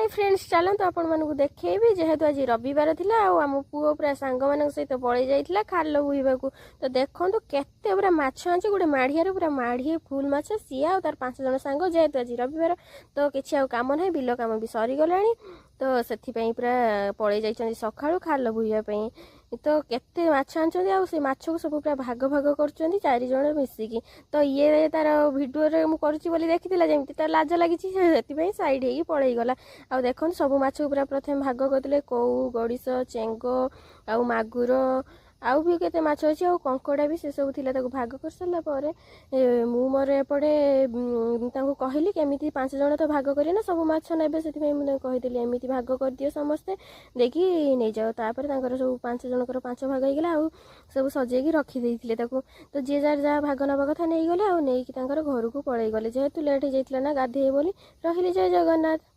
Hi friends चलते आपण मानक देखी जेहेतु आज रविवार थिला आम पुओ पूरा सांग मान सहित पलि जाइथिला खाल बुहिबा तो देखो केते पूरा माछ आंचे गोटे माढ़िया पूरा माढ़ी फुल माछ सी आ तार 5 जन सांग जेहेतु आज रविवार तो किसी काम ना बिल काम भी सरीगला तो से पूरा पलि जाइछन्ति सखाळु खाल बुहिबा तो केते माछ आंचन्ति आ से माछ को सब पूरा भाग भाग करछन्ति 4 जन मिसिकी तो ये तार वीडियो रे मु करछि बोली देखिथिला जेमति तार लाज लागिछि सेति साइड हेई पळेई गला आ देखन सब माछ पूरा प्रथम भाग करथिले कौ गड़िश चेंग आ मागुर आउ भी केते माछ अछि आ कंकड़ा भी से सब थिला ताको भाग कर सरला परे मु मोर एपटे ताको कहली केमिति 5 जन तो भाग करी ना सब माछ नेबे सेति मु कहितली एमिति भाग कर दियो समस्ते देखि नै जाओ तापर तांकर सब 5 जनकर 5 भाग हो गला आ सब सजेई की रखी देइथिले ताको तो जे जार जा भाग नबा कथा नै गले आ नै कि तांकर घर को पळेई गले जेहेतु लेट हो जाइतला ना गाधे बोली रहिले जय जगन्नाथ।